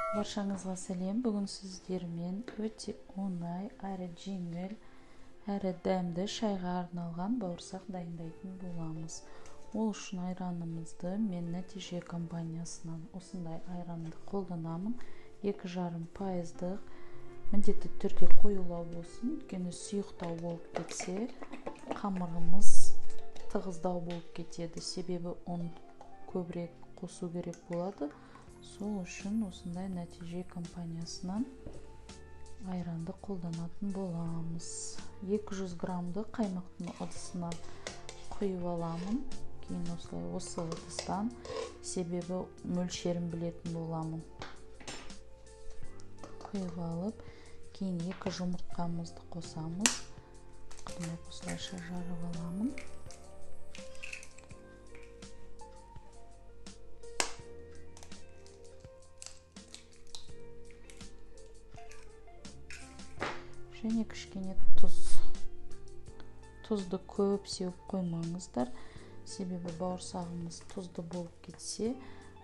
Баршаңызға сәлем. Бүгін сіздермен өте оңай әрі жеңіл әрі дәмді шайға арналған бауырсақ дайындайтын боламыз. Ол үшін айранымызды мен Нәтиже компаниясынан осындай айранды қолданамын. 2,5% міндетті түрде қоюлау болсын. Өйткені сұйықтау болып кетсе, қамырымыз тығыздау болып кетеді. Себебі оны көбірек қосу керек болады. Сол үшін осындай Нәтиже компаниясынан айранды қолданатын боламыз. 200 грамды қаймақтың ыдысына құйып аламын. Кейін осылай осы ыдыстан, себебі мөлшерін білетін боламын. Құйып алып, кейін 2 жұмыртқамызды қосамыз. Қымай осылайша жарып аламын. Және кішкене тұзды көп сеуіп қоймаңыздар. Себебі бауырсағымыз тұзды болып кетсе,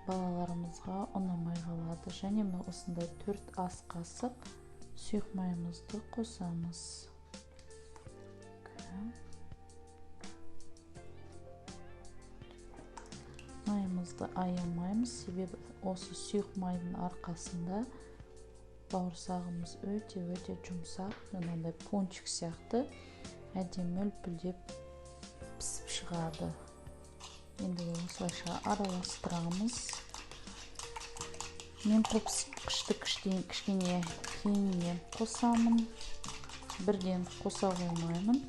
балаларымызға ұнамай қалады. Және мен осындай 4 ас қасық сұйық майымызды қосамыз. Майымызды аямаймыз, себебі осы сұйық майдың арқасында бауырсағымыз өте жұмсақ, мынандай пончик сияқты әдемі үлпілдеп пісіп шығады. Енді осылайша араластырамыз. Мен қопсытқышты кішкене кейіннен қосамын. Бірден қоса қоймаймын.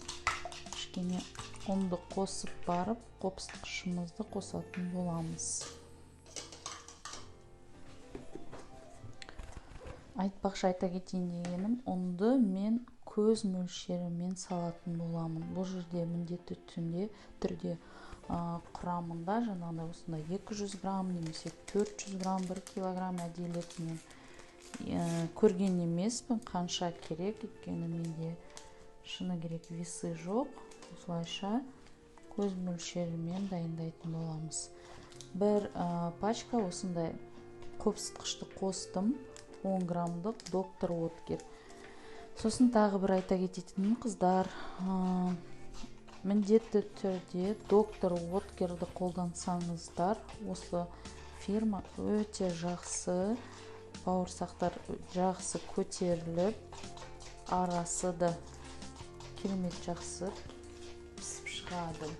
Кішкене ұнды қосып барып, қопсытқышымызды қосатын боламыз. Айтпақшы айта кетейін дегенім, ұнды мен көз мөлшерімен салатын боламын. Бұл жерде міндетті түрде құрамында жаңағыдай осындай 200 грамм немесе 400 грамм 1 килограмм әдейілеп мен көрген емеспін қанша керек, өйткені менде шыны керек весы жоқ. Осылайша көз мөлшерімен дайындайтын боламыз. Бір пачка осындай қопсытқышты қостым. 10 граммдық доктор Откер. Сосын тағы бір айта кететінім, қыздар, міндетті түрде доктор Откерді қолдансаңыздар, осы фирма өте жақсы, бауырсақтар жақсы көтеріліп, арасы да керемет жақсы пісіп шығады.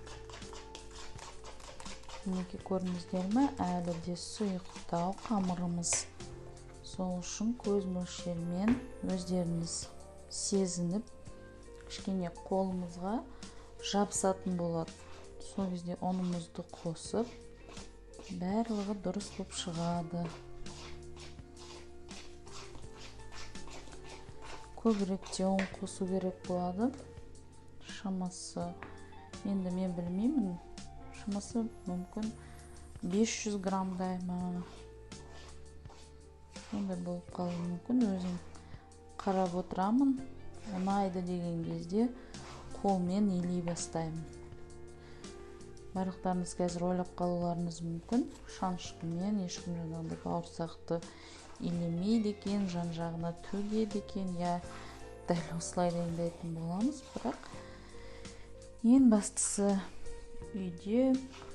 Мінекей көрдіңіздер ме? Әлі де сұйықтау қамырымыз. Сол үшін көз мөлшермен өздеріңіз сезініп, кішкене қолымызға жабысатын болады. Сол кезде ұнымызды қосып, барлығы дұрыс болып шығады. Көбірек те ұн қосу керек болады. Шамасы, енді мен білмеймін, шамасы мүмкін 500 граммдай ма. Сондай болып қалуы мүмкін. Өзім қарап отырамын. Ұнайды деген кезде қолмен илей бастаймын. Барлықтарыңыз қазір ойлап қалуларыңыз мүмкін. Шанышқымен ешкім жаңағыдай бауырсақты илемейді екен, жан-жағына төгеді екен. Я дәл осылай дайындайтын боламыз, бірақ ең бастысы үйде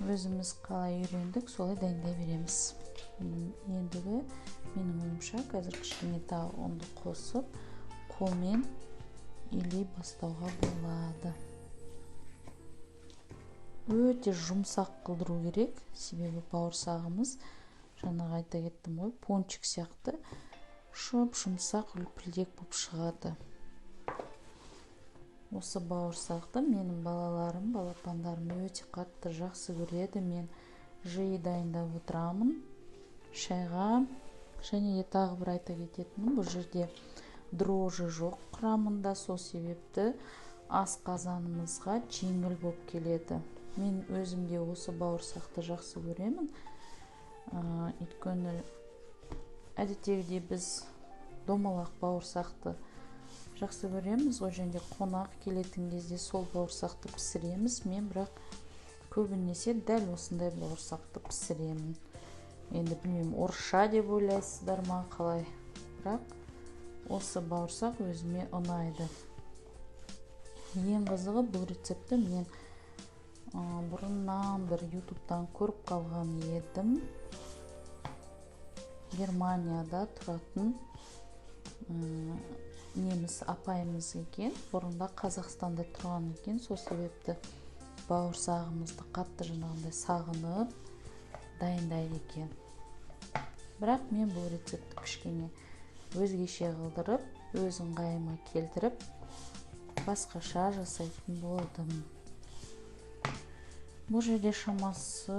өзіміз қалай үйрендік, солай дайындай береміз. Ендігі менің ойымша қазір кішкене тағы ұнды қосып, қолмен илей бастауға болады. Өте жұмсақ қылдыру керек, себебі бауырсағымыз, жаңағы айта кеттім ғой, пончик сияқты жұмсақ үлпілдек болып шығады. Осы бауырсақты менің балаларым, балапандарым өте қатты жақсы көреді. Мен жиі дайындап отырамын шайға. Және де тағы бір айта кететінім, бұл жерде дрожжи жоқ құрамында, сол себепті ас қазанымызға жеңіл болып келеді. Мен өзімде осы бауырсақты жақсы көремін. Өйткені әдеттегідей біз домалақ бауырсақты жақсы көреміз ғой, және қонақ келетін кезде сол бауырсақты пісіреміз. Мен бірақ көбінесе дәл осындай бауырсақты пісіремін. Енді білмеймін, орысша деп ойлайсыздар ма қалай, бірақ осы бауырсақ өзіме ұнайды. Ең қызығы, бұл рецепті мен бұрыннан бір ютубтан көріп қалған едім. Германияда тұратын неміс апайымыз екен, бұрында Қазақстанда тұрған екен, сол себепті бауырсағымызды қатты жаңағындай сағынып дайындайды екен. Бірақ мен бұл рецепті кішкене өзгеше қылдырып, өз ыңғайыма келтіріп, басқаша жасайтын болдым. Бұл жерде шамасы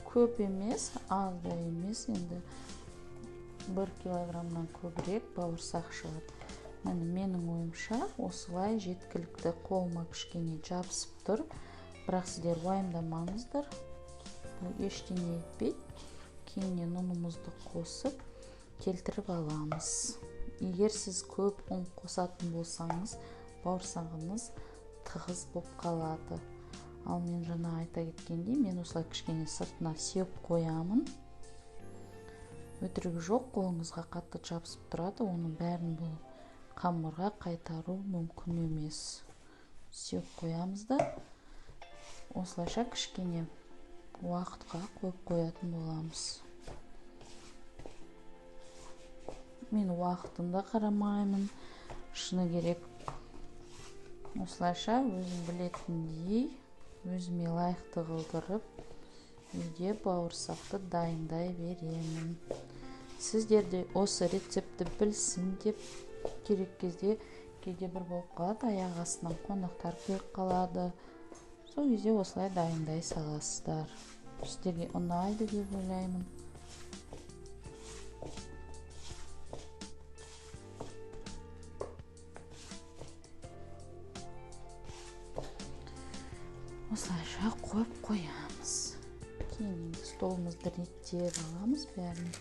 көп емес, аз да емес, енді 1 килограммнан көбірек бауырсақ шығады. Менің ойымша осылай жеткілікті, қолыма кішкене жабысып тұр. Бірақ сіздер уайымдамаңыздар, бұл ештеңе етпейді. Кейіннен ұнымызды қосып келтіріп аламыз. Егер сіз көп ұн қосатын болсаңыз, бауырсағыңыз тығыз болып қалады. Ал мен жаңа айта кеткендей, мен осылай кішкене сыртына сеуіп қоямын. Өтірігі жоқ, қолыңызға қатты жабысып тұрады, оның бәрін бұл қамырға қайтару мүмкін емес. Сеуіп қоямыз да, осылайша кішкене уақытқа қойып қоятын боламыз. Мен уақытында қарамаймын, шыны керек. Осылайша өзім білетіндей, өзіме лайықты қылдырып, үйде бауырсақты дайындай беремін. Сіздер де осы рецепті білсін деп, керек кезде кейде бір болып қалады, аяқ астынан қонақтар келіп қалады. Сол кезде осылай дайындай саласыздар. Сіздерге ұнайды деп ойлаймын. Осылайша қойып қоямыз. Кейін столымызды реттеп аламыз, бәрін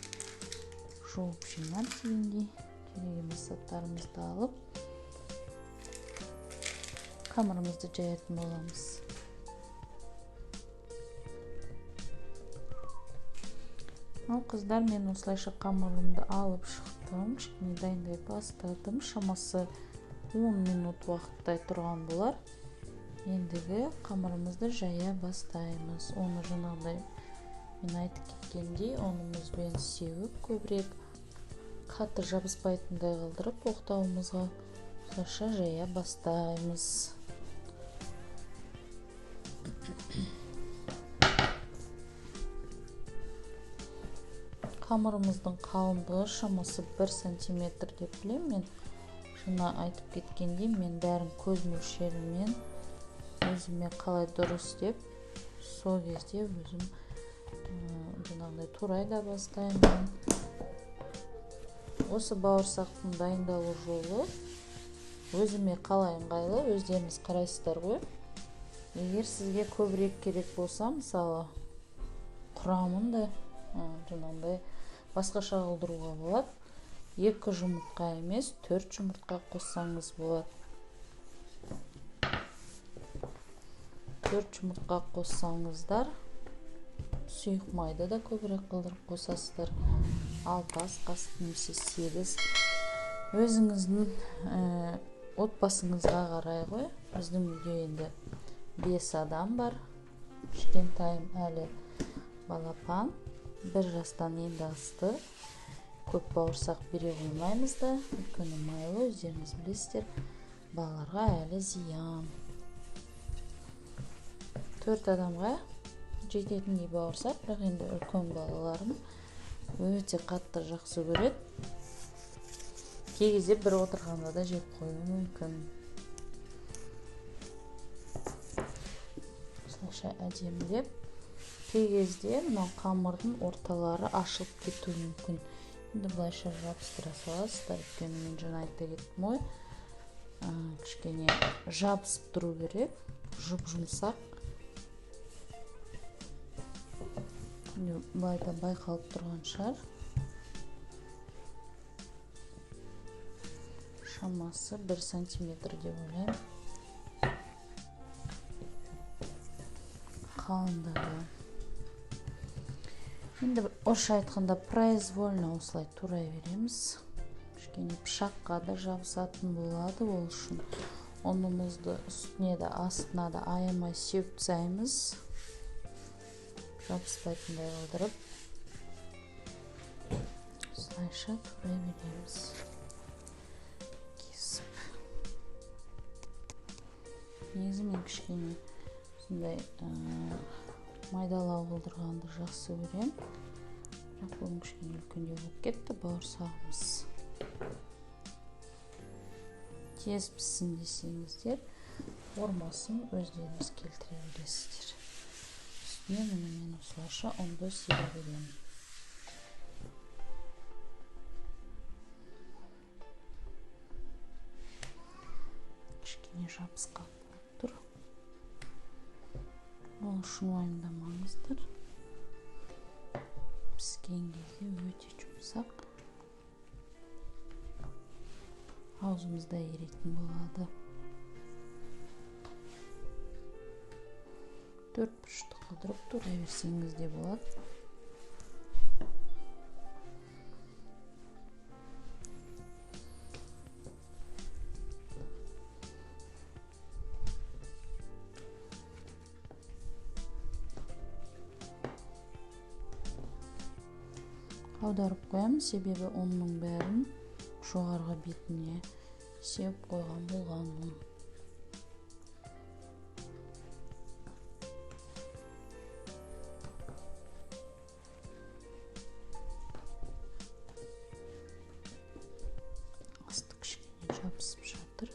жуып жинап кейіндей. Керек емес заттарымызды алып, қамырымызды жаятын боламыз. Ал қыздар, мен осылайша қамырымды алып шықтым, кішкене дайындай бастадым. Шамасы 10 минут уақыттай тұрған болар. Ендігі қамырымызды жая бастаймыз. Оны жаңағыдай мен айтып кеткендей, онымызбен сеуіп, көбірек қатты жабыспайтындай қылдырып, оқтауымызға осылайша жая бастаймыз. Қамырымыздың қалыңдығы шамасы 1 сантиметр деп білем. Мен жаңа айтып кеткендей, мен бәрін көз мөлшерімен өзіме қалай дұрыс деп, сол кезде өзім жаңағыдай турайда бастаймын. Осы бауырсақтың дайындалу жолы өзіме қалай ыңғайлы, өздеріңіз қарайсыздар ғой. Егер сізге көбірек керек болса, мысалы құрамын да жаңағыдай басқаша қылдыруға болады. 2 жұмыртқа емес, 4 жұмыртқа қоссаңыз болады. 4 жұмыртқа қоссаңыздар, сұйық майды да көбірек қылдырып қосасыздар. 6 қасық немесе 8. Өзіңіздің отбасыңызға қарай ғой. Біздің үйде енді 5 адам бар. Кішкентайым әлі балапан, 1 жастан енді асты. Көп бауырсақ бере қоймаймыз да, өйткені майлы, өздеріңіз білесіздер, балаларға әлі зиян. 4 адамға жететіндей бауырсақ, бірақ енді үлкен балаларым өте қатты жақсы көреді. Кей кезде бір отырғанда да жеп қоюы мүмкін. Осылайша әдемілеп, кей кезде мына қамырдың орталары ашылып кетуі мүмкін. Енді бұлайша жабыстыра саласыздар, өйткені мен жаңа айта кеттім ғой, кішкене жабысып тұру керек, жұп-жұмсақ. Былайда байқалып тұрған шығар. Шамасы 1 сантиметр деп ойлаймын. Қалыңдығы. енді орысша айтқанда произвольно осылай турай береміз. Кішкене пышаққа да жабысатын болады. Ол үшін ұнымызды үстіне де астына да аямай сеуіп тастаймыз. Жабыспайтындай қылдырып осылайша турай береміз. Кесіп. Негізі мен кішкене осындай майдалау қылдырғанды жақсы көрем. Бірақ бүгін кішкене үлкендеу болып кетті бауырсағымыз. Тез піссін десеңіздер, формасын өздеріңіз келтіре бересіздер. Үстіне мен осылайша ұнды себе беремін. Кішкене жабысқан болып тұр. Ол үшін уайымдамаңыздар. Піскен кезде өте жұмсақ. Аузымызда еритін болады. 4 бұрышты қылдырып турай берсеңіз де болады. Аударып қоямын, себебі ұнның бәрін жоғарғы бетіне сеуіп қойған болғанмын. Асты кішкене жабысып жатыр.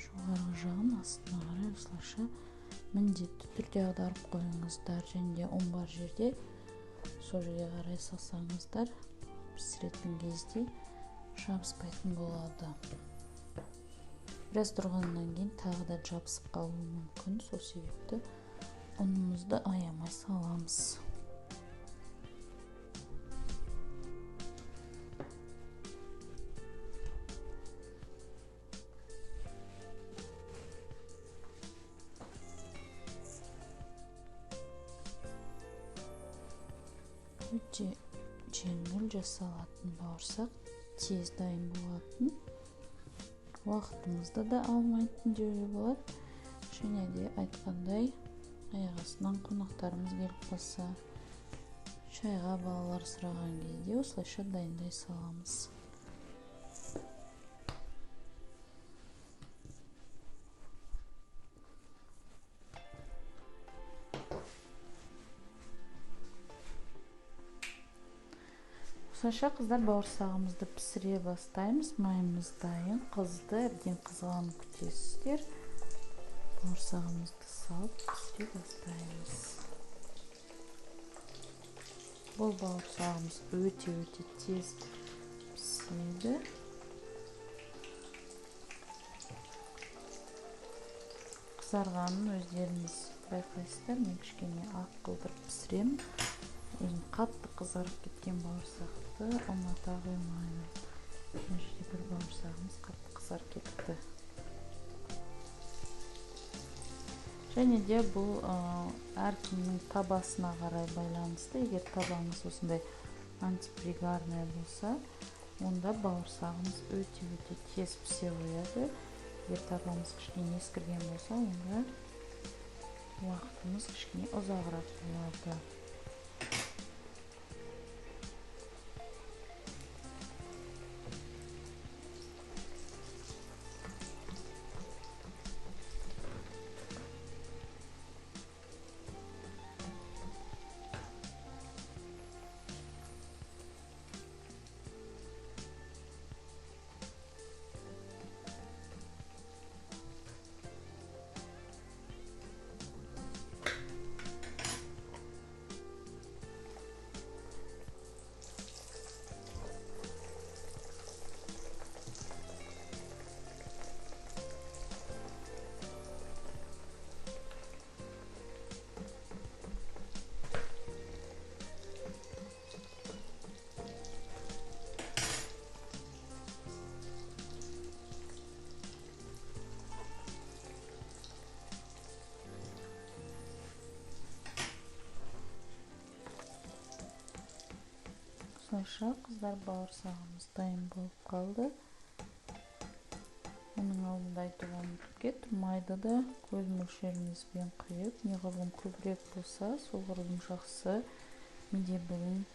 Жоғарғы жағын астына қарай осылайша міндетті түрде аударып қойыңыздар. Және де ұн бар жерде сол жерге қарай салсаңыздар, пісіретін кезде жабыспайтын болады. Біраз тұрғаннан кейін тағы да жабысып қалуы мүмкін. Сол себепті ұнымызды аямай саламыз. Өте жеңіл жасалатын бауырсақ, тез дайын болатын, уақытымызды да алмайтын деуге болады. Және де айтқандай, аяқ астынан қонақтарымыз келіп қалса, шайға балалар сұраған кезде осылайша дайындай саламыз. Осылайша қыздар бауырсағымызды пісіре бастаймыз. Майымыз дайын, қызды, әбден қызғанып күтесіздер. Бауырсағымызды салып пісіре бастаймыз. Бұл бауырсағымыз өте тез піседі. Қызарғанын өздеріңіз байқайсыздар. Мен кішкене ақ қылдырып пісіремін. Өзім қатты қызарып кеткен бауырсақты ұната қоймаймын. Мына жерде бір бауырсағымыз қатты қызарып кетті. Және де бұл әркімнің табасына қарай байланысты. Егер табаңыз осындай антипригарный болса, онда бауырсағымыз өте тез пісе қояды. Егер табамыз кішкене ескірген болса, онда уақытымыз кішкене ұзағырақ болады. Осылайша қыздар бауырсағымыз дайын болып қалды. Оның алдында айтуға ұмытып кеттім, майды да көз мөлшеріңізбен құйып, неғұрлым көбірек болса, соғұрлым жақсы. Менде бүгін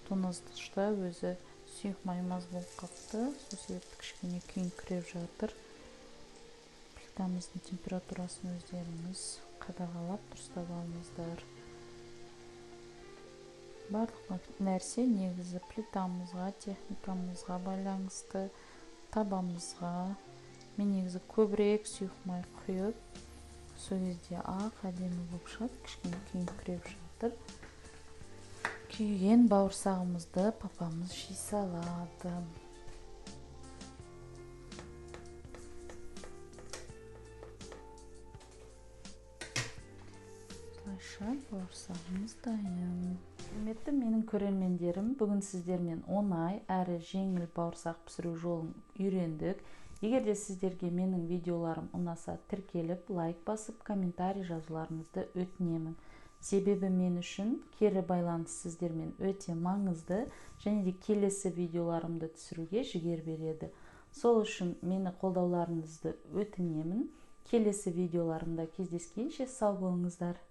тоңазытқышта өзі сұйық маймаз болып қапты, сол себепті кішкене күйіңкіреп жатыр. Плитамыздың температурасын өздеріңіз қадағалап дұрыстап алыңыздар. Барлық нәрсе негізі плитамызға, техникамызға байланысты, табамызға. Мен негізі көбірек сұйық май құйып, сол кезде ақ әдемі болып шығады, кішкене күйіңкіреп жатыр. Күйген бауырсағымызды папамыз жей салады. Осылайша бауырсағымыз дайын. Құрметті менің көрермендерім, бүгін сіздермен оңай әрі жеңіл бауырсақ пісіру жолын үйрендік. Егер де сіздерге менің видеоларым ұнаса, тіркеліп, лайк басып, комментарий жазуларыңызды өтінемін. Себебі мен үшін кері байланыс сіздермен өте маңызды, және де келесі видеоларымды түсіруге жігер береді. Сол үшін мені қолдауларыңызды өтінемін. Келесі видеоларымда кездескенше сау болыңыздар.